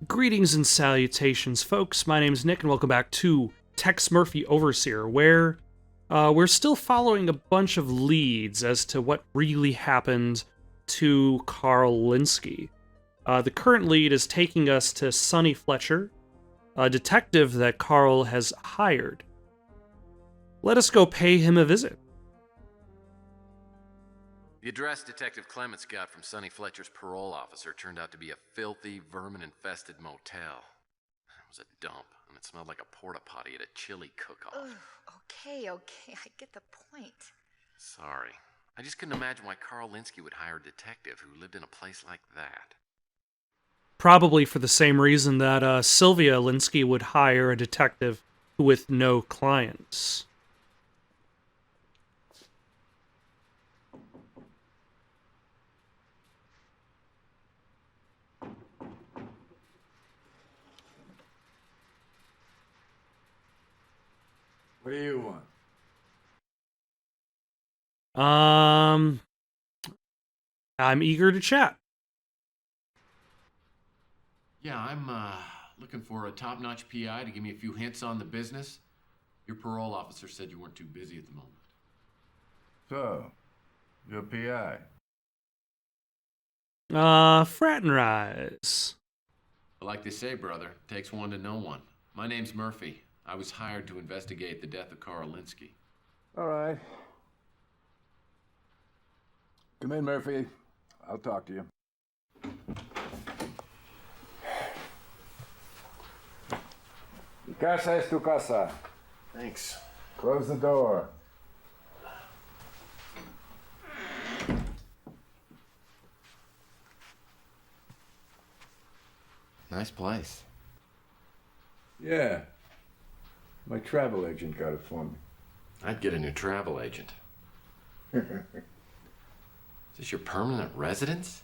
Greetings and salutations, folks. My name's Nick, and welcome back to Tex Murphy Overseer, where we're still following a bunch of leads as to what really happened to Carl Linsky. The current lead is taking us to Sonny Fletcher, a detective that Carl has hired. Let us go pay him a visit. The address Detective Clements got from Sonny Fletcher's parole officer turned out to be a filthy, vermin-infested motel. It was a dump, and it smelled like a porta-potty at a chili cook-off. Okay, I get the point. Sorry. I just couldn't imagine why Carl Linsky would hire a detective who lived in a place like that. Probably for the same reason that Sylvia Linsky would hire a detective with no clients. What do you want? I'm eager to chat. Yeah, I'm looking for a top-notch PI to give me a few hints on the business. Your parole officer said you weren't too busy at the moment. So, you're PI. Fraternize. But like they say, brother, takes one to know one. My name's Murphy. I was hired to investigate the death of Carl Linsky. All right. Come in, Murphy. I'll talk to you. Mi casa es tu casa. Thanks. Close the door. Nice place. Yeah. My travel agent got it for me. I'd get a new travel agent. Is this your permanent residence?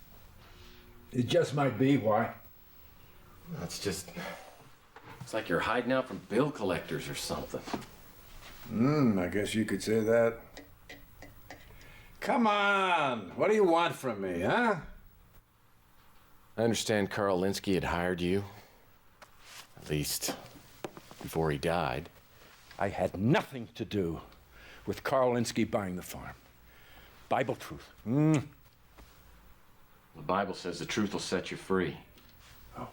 It just might be. Why? It's just... It's like you're hiding out from bill collectors or something. I guess you could say that. Come on! What do you want from me, huh? I understand Carl Linsky had hired you. At least, before he died. I had nothing to do with Carl Linsky buying the farm. Bible truth. The Bible says the truth will set you free. Oh.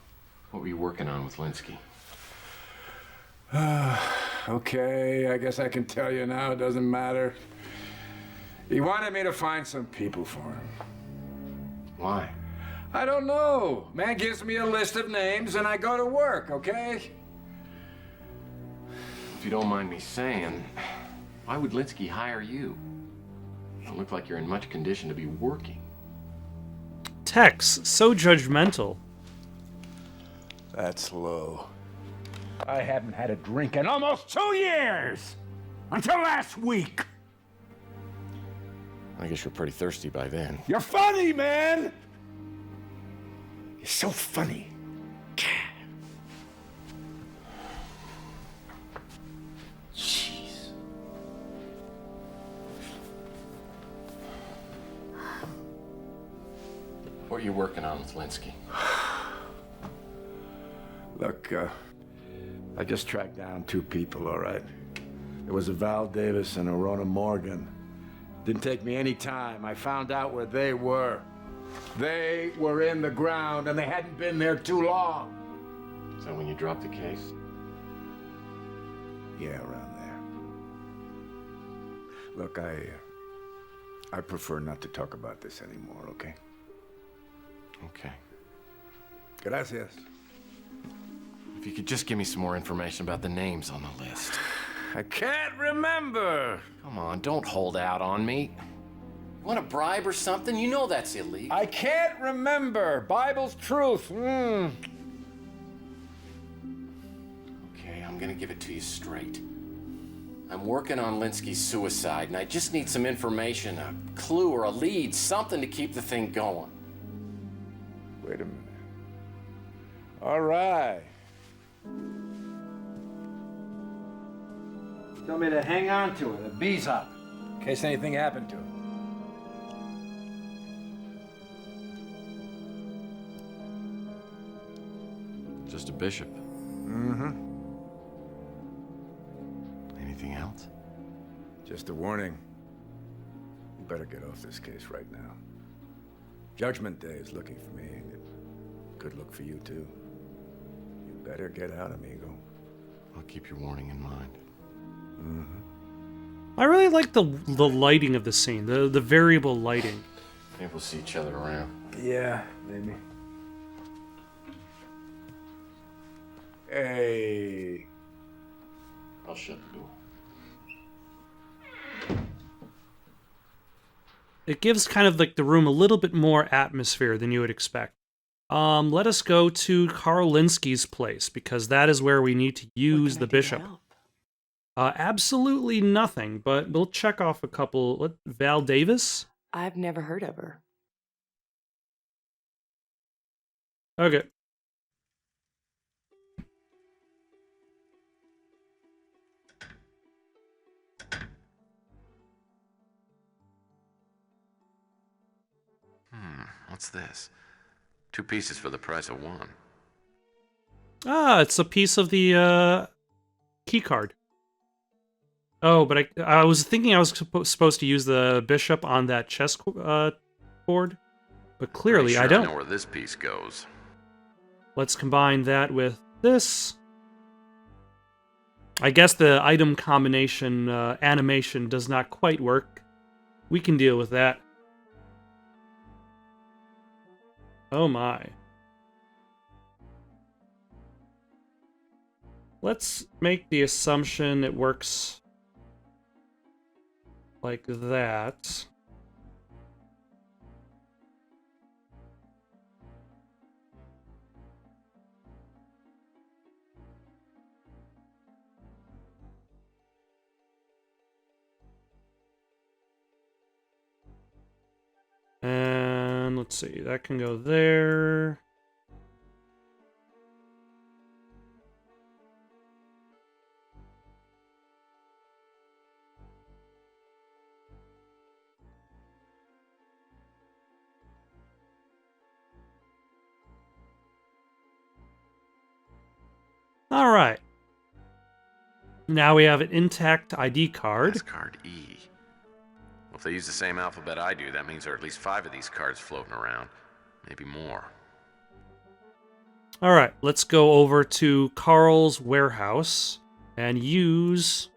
What were you working on with Linsky? Okay, I guess I can tell you now. It doesn't matter. He wanted me to find some people for him. Why? I don't know. Man gives me a list of names and I go to work, okay? If you don't mind me saying, why would Linsky hire you? You don't look like you're in much condition to be working. Tex, so judgmental. That's low. I haven't had a drink in almost 2 years! Until last week! I guess you're pretty thirsty by then. You're funny, man! You're so funny. Jeez. What are you working on with Linsky? Look, I just tracked down 2 people, all right? There was a Val Davis and a Rona Morgan. Didn't take me any time. I found out where they were. They were in the ground, and they hadn't been there too long. Is that when you dropped the case? Yeah, around there. Look, I prefer not to talk about this anymore, okay? Okay. Gracias. If you could just give me some more information about the names on the list. I can't remember. Come on, don't hold out on me. You want a bribe or something? You know that's illegal. I can't remember. Bible's truth. Okay, I'm gonna give it to you straight. I'm working on Linsky's suicide, and I just need some information, a clue or a lead, something to keep the thing going. Wait a minute. All right. Tell me to hang on to it. The bee's up. In case anything happened to it. Just a bishop. Mm-hmm. Anything else? Just a warning. You better get off this case right now. Judgment Day is looking for me, and it could look for you too. You better get out, amigo. I'll keep your warning in mind. Mm-hmm. I really like the lighting of the scene, the variable lighting. Maybe we'll see each other around. Yeah, maybe. Hey. I'll shut the door. It gives kind of like the room a little bit more atmosphere than you would expect. Let us go to Carl Linsky's place, because that is where we need to use the bishop. Absolutely nothing, but we'll check off a couple. Val Davis? I've never heard of her. Okay. What's this? 2 pieces for the price of 1. Ah, it's a piece of the key card. Oh, but I was thinking I was supposed to use the bishop on that chess board, but clearly Pretty sure I don't. I know where this piece goes. Let's combine that with this. I guess the item combination animation does not quite work. We can deal with that. Oh my. Let's make the assumption it works like that. And let's see, that can go there. All right. Now we have an intact ID card. Card E. Well, if they use the same alphabet I do, that means there are at least 5 of these cards floating around. Maybe more. All right, let's go over to Carl's warehouse and use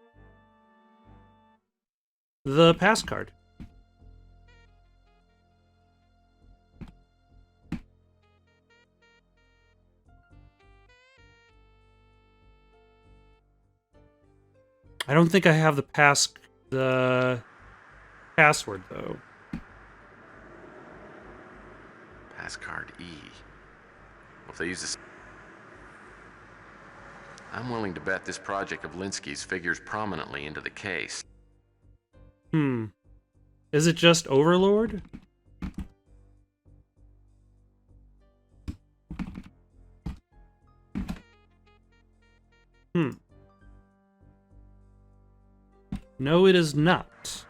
the pass card. I don't think I have the password though. Pass card E. Well, if they use this, I'm willing to bet this project of Linsky's figures prominently into the case. Is it just Overlord? No, it is not.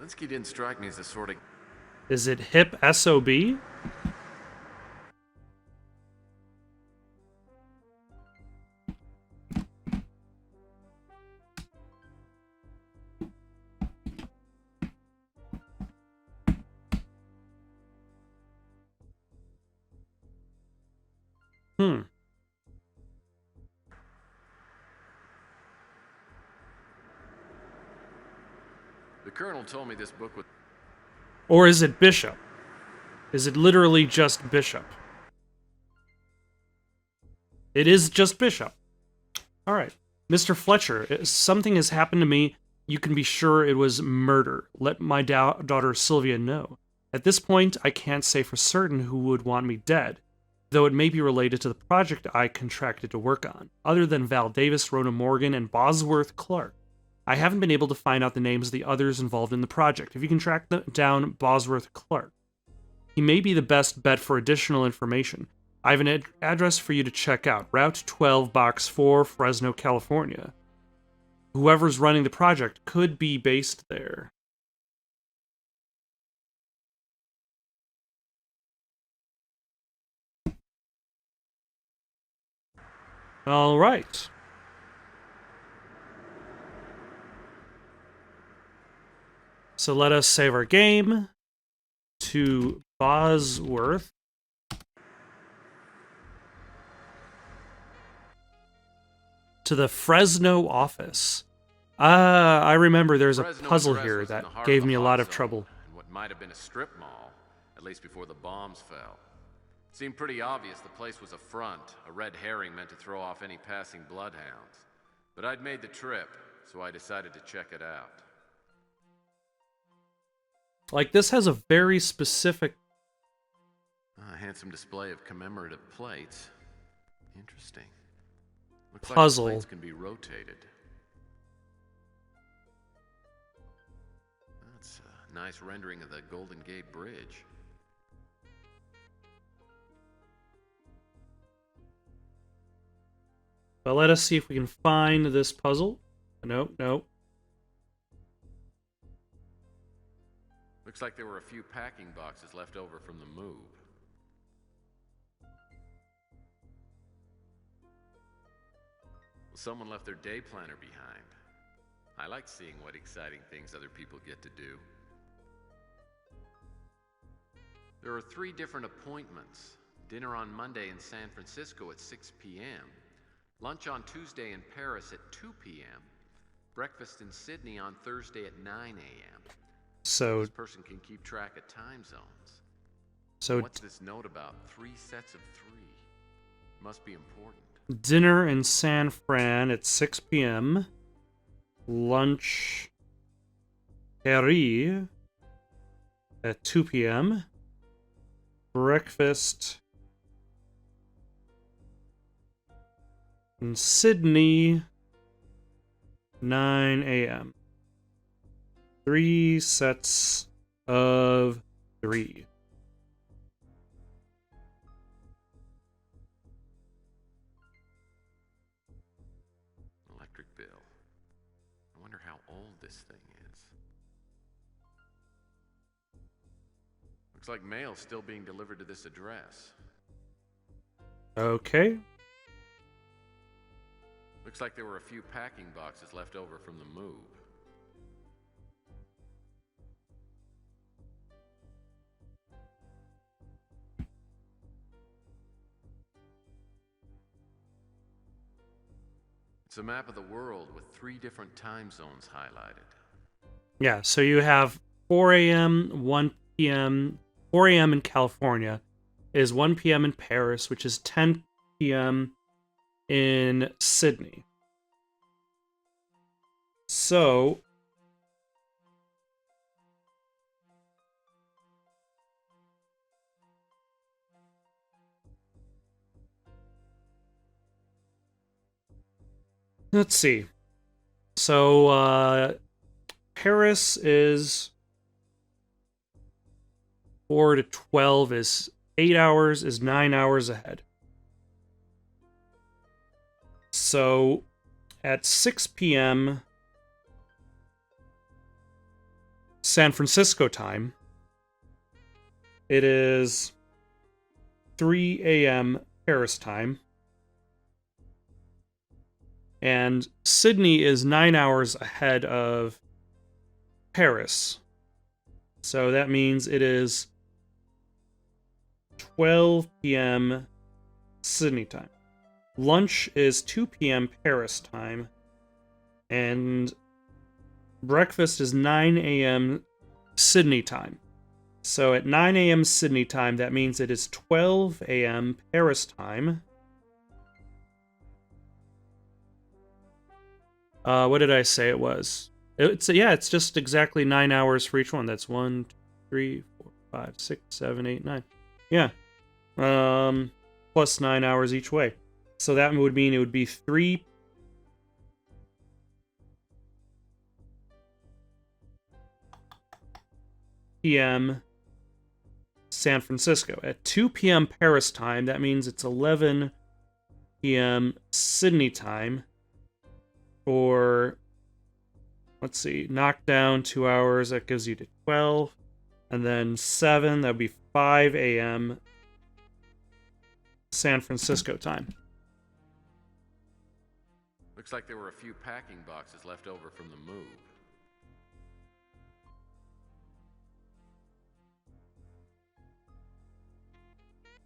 Linsky didn't strike me as the sort of... Is it Hip SOB? The Colonel told me this book was... Or is it Bishop? Is it literally just Bishop? It is just Bishop. All right. Mr. Fletcher, something has happened to me. You can be sure it was murder. Let my daughter Sylvia know. At this point, I can't say for certain who would want me dead, though it may be related to the project I contracted to work on. Other than Val Davis, Rona Morgan, and Bosworth Clark, I haven't been able to find out the names of the others involved in the project. If you can track down Bosworth Clark, he may be the best bet for additional information. I have an address for you to check out. Route 12, Box 4, Fresno, California. Whoever's running the project could be based there. All right. So let us save our game to Bosworth. To the Fresno office. I remember there's a Fresno puzzle Address here was in that the heart gave of me a hot lot of zone, trouble. in what might have been a strip mall, at least before the bombs fell. It seemed pretty obvious the place was a front, a red herring meant to throw off any passing bloodhounds. But I'd made the trip, so I decided to check it out. Like, this has a very specific A handsome display of commemorative plates. Interesting. Looks puzzle. like the plates can be rotated. That's a nice rendering of the Golden Gate Bridge. But let us see if we can find this puzzle. Nope, nope. Looks like there were a few packing boxes left over from the move. Well, someone left their day planner behind. I like seeing what exciting things other people get to do. There are 3 different appointments. Dinner on Monday in San Francisco at 6 p.m. Lunch on Tuesday in Paris at 2 p.m. Breakfast in Sydney on Thursday at 9 a.m. So, This person can keep track of time zones. so What's this note about 3 sets of 3? Must be important. dinner in San Fran at 6 p.m. Lunch Paris at 2 p.m. Breakfast in Sydney 9 a.m. 3 sets of 3. Electric bill. I wonder how old this thing is. Looks like mail's still being delivered to this address. Okay. Looks like there were a few packing boxes left over from the move. It's a map of the world with 3 different time zones highlighted. Yeah, so you have 4 a.m., 1 p.m., 4 a.m. in California is 1 p.m. in Paris, which is 10 p.m. in Sydney. So, let's see. So, Paris is 4 to 12 is 8 hours, is 9 hours ahead. So, at 6 p.m. San Francisco time, it is 3 a.m. Paris time. And Sydney is 9 hours ahead of Paris. So that means it is 12 p.m. Sydney time. Lunch is 2 p.m. Paris time. And breakfast is 9 a.m. Sydney time. So at 9 a.m. Sydney time, that means it is 12 a.m. Paris time. What did I say it was? It's just exactly 9 hours for each one. That's 1, 2, 3, 4, 5, 6, 7, 8, 9. Yeah. Plus 9 hours each way. So that would mean it would be 3 p.m. San Francisco. At 2 p.m. Paris time, that means it's 11 p.m. Sydney time. For, let's see, knock down 2 hours, that gives you to 12. And then 7, that would be 5 a.m. San Francisco time. Looks like there were a few packing boxes left over from the move.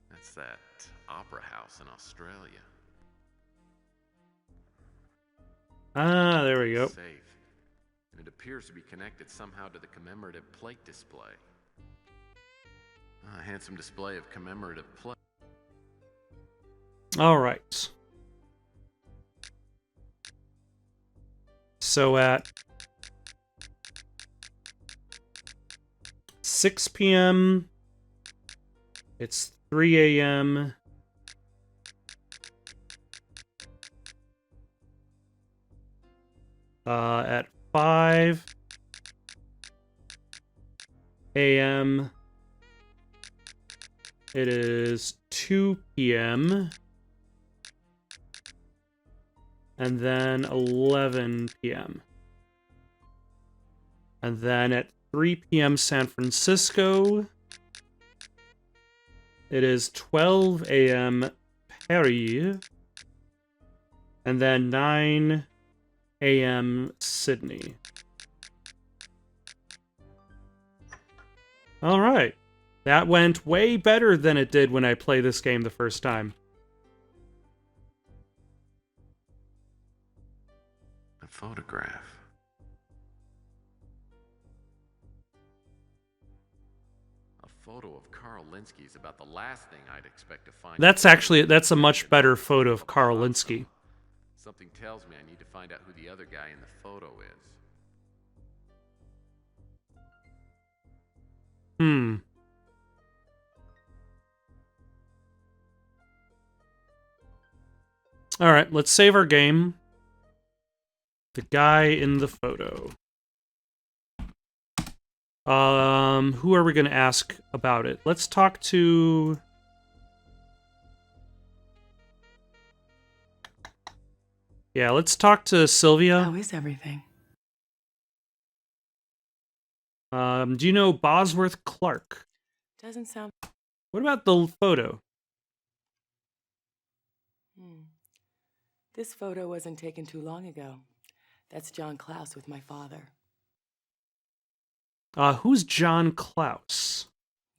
That's that opera house in Australia. Ah, there we go. Safe. And it appears to be connected somehow to the commemorative plate display. A handsome display of commemorative plate. All right. So at 6 p.m., it's 3 a.m. At 5 a.m., it is 2 p.m. and then 11 p.m. And then at 3 p.m. San Francisco, it is 12 a.m. Paris, and then 9 a.m. Sydney. All right. That went way better than it did when I played this game the first time. A photograph. A photo of Carl Linsky is about the last thing I'd expect to find. That's a much better photo of Carl Linsky. Something tells me I need to find out who the other guy in the photo is. Alright, let's save our game. The guy in the photo. Who are we going to ask about it? Let's talk to... Yeah, let's talk to Sylvia. How is everything? Do you know Bosworth Clark? Doesn't sound... What about the photo? This photo wasn't taken too long ago. That's John Klaus with my father. Who's John Klaus?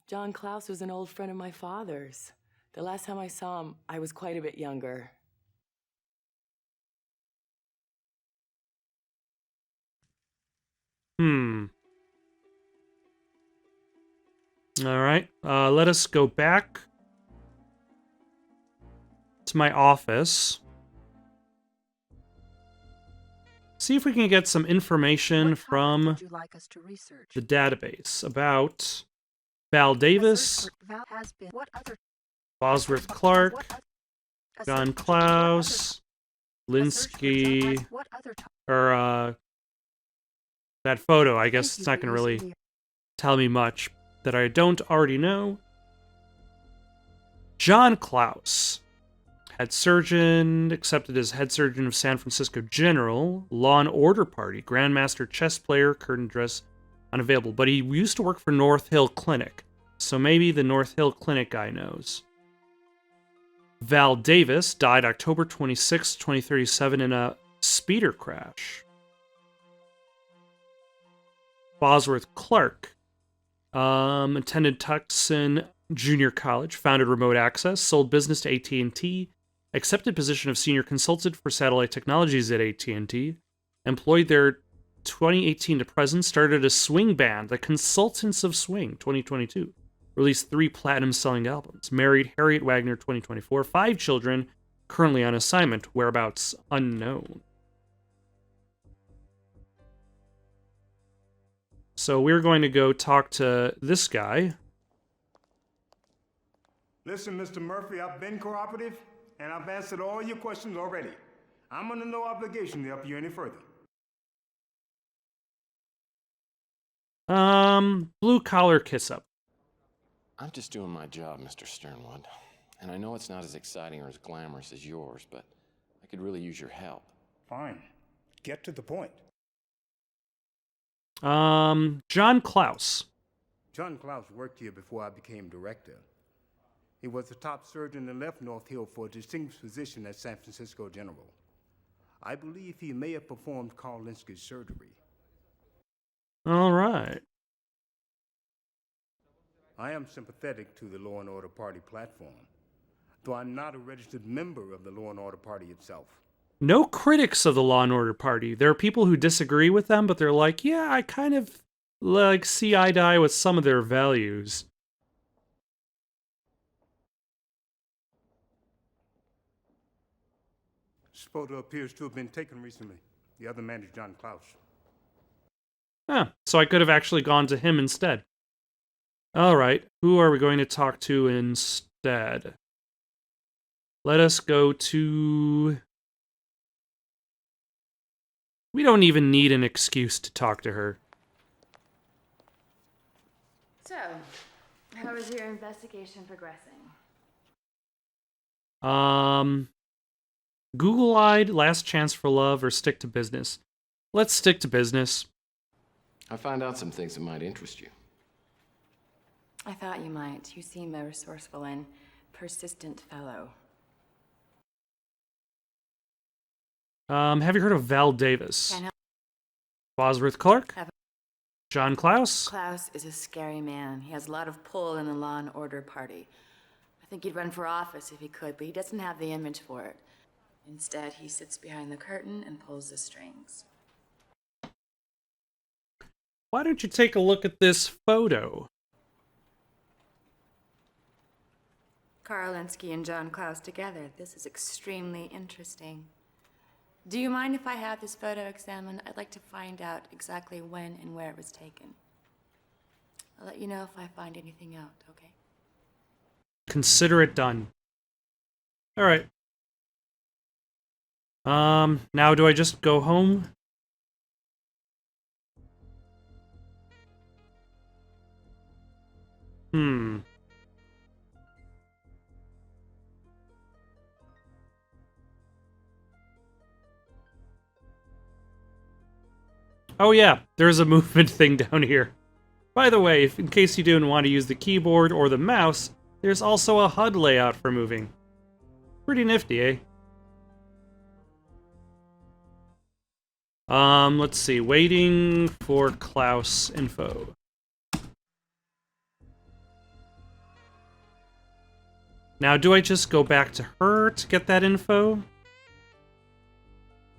John Klaus was an old friend of my father's. The last time I saw him, I was quite a bit younger. Alright, let us go back to my office. See if we can get some information from the database about Val Davis, Bosworth Clark, John Klaus, Linsky, or, that photo. I guess it's not going to really tell me much that I don't already know. John Klaus, head surgeon, accepted as head surgeon of San Francisco General, Law and Order Party, Grandmaster chess player, curtain dress unavailable. But he used to work for North Hill Clinic, so maybe the North Hill Clinic guy knows. Val Davis died October 26, 2037 in a speeder crash. Bosworth Clark attended Tucson Junior College, founded Remote Access, sold business to AT&T, accepted position of senior consultant for satellite technologies at AT&T, employed there 2018 to present, started a swing band, the Consultants of Swing, 2022, released 3 platinum-selling albums, married Harriet Wagner, 2024, 5 children, currently on assignment, whereabouts unknown. So we're going to go talk to this guy. Listen, Mr. Murphy, I've been cooperative, and I've answered all your questions already. I'm under no obligation to help you any further. Blue collar kiss up. I'm just doing my job, Mr. Sternwood. And I know it's not as exciting or as glamorous as yours, but I could really use your help. Fine. Get to the point. John Klaus. John Klaus worked here before I became director. He was the top surgeon and left North Hill for a distinguished position at San Francisco General. I believe he may have performed Carl Linsky's surgery. All right. I am sympathetic to the Law and Order Party platform, though I'm not a registered member of the Law and Order Party itself. No critics of the Law and Order Party. There are people who disagree with them, but they're like, yeah, I kind of like see eye to eye with some of their values. This photo appears to have been taken recently. The other man is John Klaus. So I could have actually gone to him instead. All right, who are we going to talk to instead? Let us go to... We don't even need an excuse to talk to her. So, how is your investigation progressing? Google-eyed, last chance for love, or stick to business? Let's stick to business. I found out some things that might interest you. I thought you might. You seem a resourceful and persistent fellow. Have you heard of Val Davis? Can't help. Bosworth Clark? Have- John Klaus? Klaus is a scary man. He has a lot of pull in the Law and Order Party. I think he'd run for office if he could, but he doesn't have the image for it. Instead, he sits behind the curtain and pulls the strings. Why don't you take a look at this photo? Carl Linsky and John Klaus together. This is extremely interesting. Do you mind if I have this photo examined? I'd like to find out exactly when and where it was taken. I'll let you know if I find anything out, okay? Consider it done. Alright. Now do I just go home? Oh yeah, there's a movement thing down here. By the way, in case you didn't want to use the keyboard or the mouse, there's also a HUD layout for moving. Pretty nifty, eh? Let's see. Waiting for Klaus info. Now, do I just go back to her to get that info?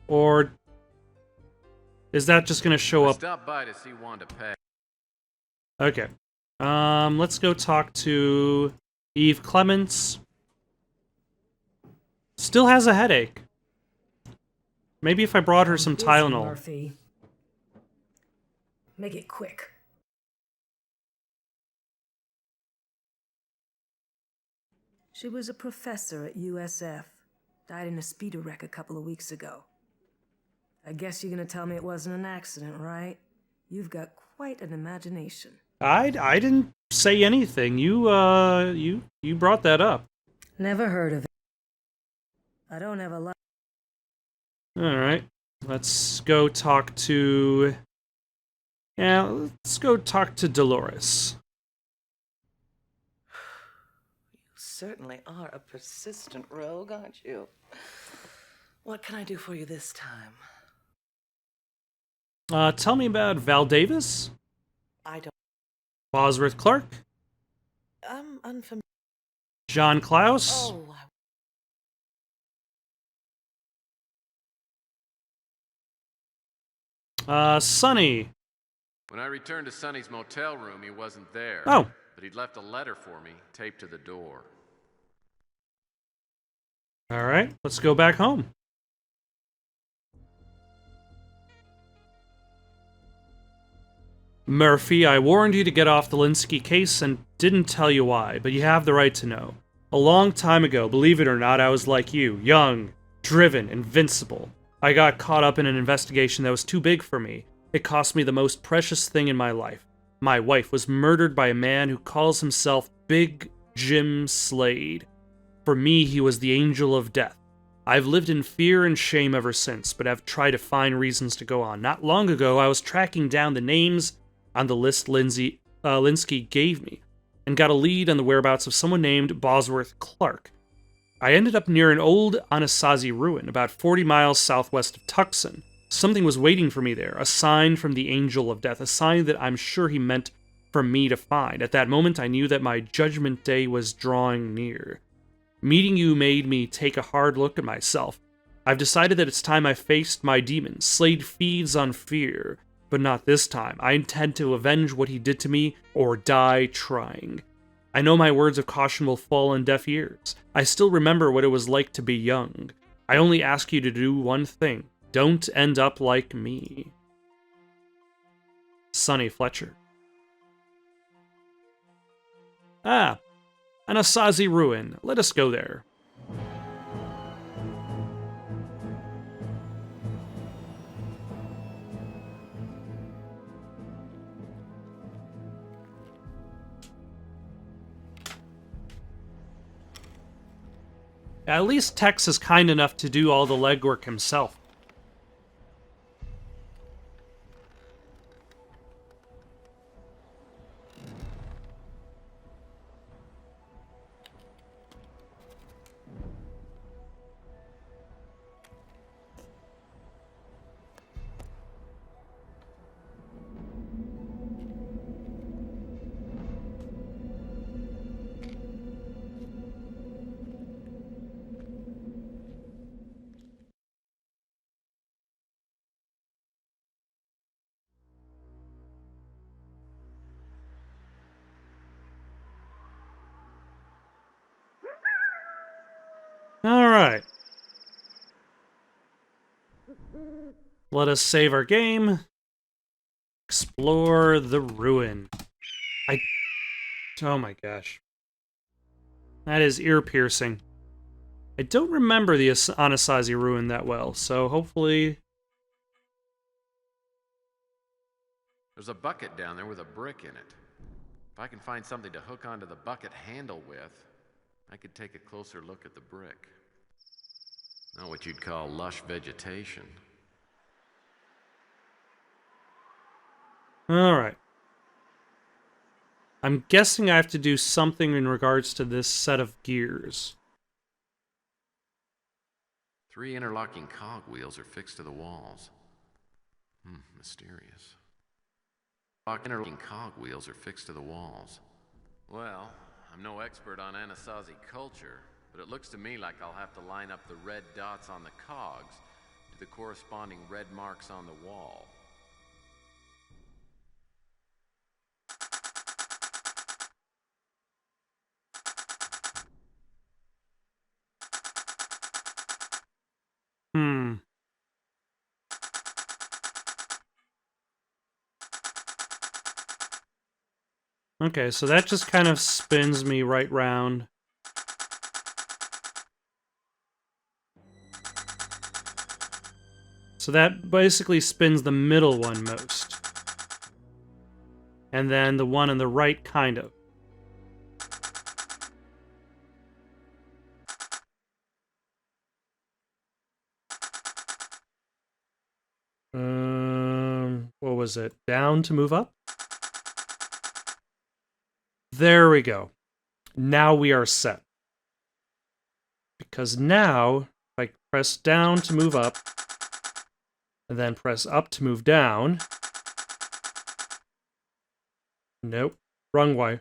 Or is that just gonna show up? Stop by to see Wanda Pay. Okay. Let's go talk to Eve Clements. Still has a headache. Maybe if I brought her some Busy, Tylenol. Murphy. Make it quick. She was a professor at USF. Died in a speeder wreck a couple of weeks ago. I guess you're gonna tell me it wasn't an accident, right? You've got quite an imagination. I didn't say anything. You brought that up. Never heard of it. I don't have a lot. Alright. Let's go talk to... Yeah, let's go talk to Dolores. You certainly are a persistent rogue, aren't you? What can I do for you this time? Tell me about Val Davis? I don't... Bosworth Clark? I'm unfamiliar. John Klaus? Oh, Sonny. When I returned to Sonny's motel room, he wasn't there. Oh. But he'd left a letter for me, taped to the door. Alright, let's go back home. Murphy, I warned you to get off the Linsky case and didn't tell you why, but you have the right to know. A long time ago, believe it or not, I was like you, young, driven, invincible. I got caught up in an investigation that was too big for me. It cost me the most precious thing in my life. My wife was murdered by a man who calls himself Big Jim Slade. For me, he was the angel of death. I've lived in fear and shame ever since, but have tried to find reasons to go on. Not long ago, I was tracking down the names on the list Linsky gave me, and got a lead on the whereabouts of someone named Bosworth Clark. I ended up near an old Anasazi ruin, about 40 miles southwest of Tucson. Something was waiting for me there, a sign from the Angel of Death, a sign that I'm sure he meant for me to find. At that moment, I knew that my judgment day was drawing near. Meeting you made me take a hard look at myself. I've decided that it's time I faced my demons. Slade feeds on fear, but not this time. I intend to avenge what he did to me, or die trying. I know my words of caution will fall on deaf ears. I still remember what it was like to be young. I only ask you to do one thing. Don't end up like me. Sonny Fletcher. Ah, Anasazi ruin. Let us go there. At least Tex is kind enough to do all the legwork himself. Alright. Let us save our game. Explore the ruin. Oh my gosh. That is ear-piercing. I don't remember the Anasazi ruin that well, so hopefully... There's a bucket down there with a brick in it. If I can find something to hook onto the bucket handle with, I could take a closer look at the brick. Not what you'd call lush vegetation. Alright. I'm guessing I have to do something in regards to this set of gears. 3 interlocking cogwheels are fixed to the walls. Mysterious. Interlocking cogwheels are fixed to the walls. Well, I'm no expert on Anasazi culture, but it looks to me like I'll have to line up the red dots on the cogs to the corresponding red marks on the wall. Okay, so that just kind of spins me right round. So that basically spins the middle one most. And then the one on the right, kind of. What was it? Down to move up? There we go. Now we are set. Because now, if I press down to move up, and then press up to move down... Nope. Wrong way.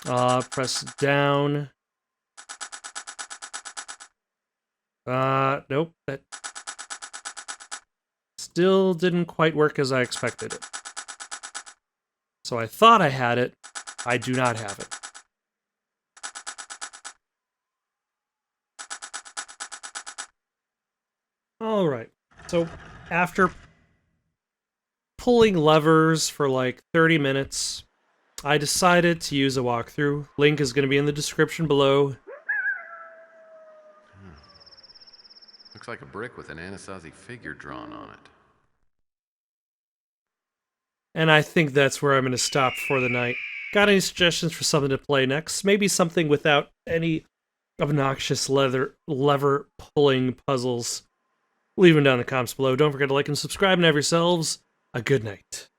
Press down... Nope. That still didn't quite work as I expected it. So I thought I had it. I do not have it. Alright, so after pulling levers for like 30 minutes, I decided to use a walkthrough. Link is going to be in the description below. Looks like a brick with an Anasazi figure drawn on it. And I think that's where I'm going to stop for the night. Got any suggestions for something to play next? Maybe something without any obnoxious lever pulling puzzles. Leave them down in the comments below. Don't forget to like and subscribe and have yourselves a good night.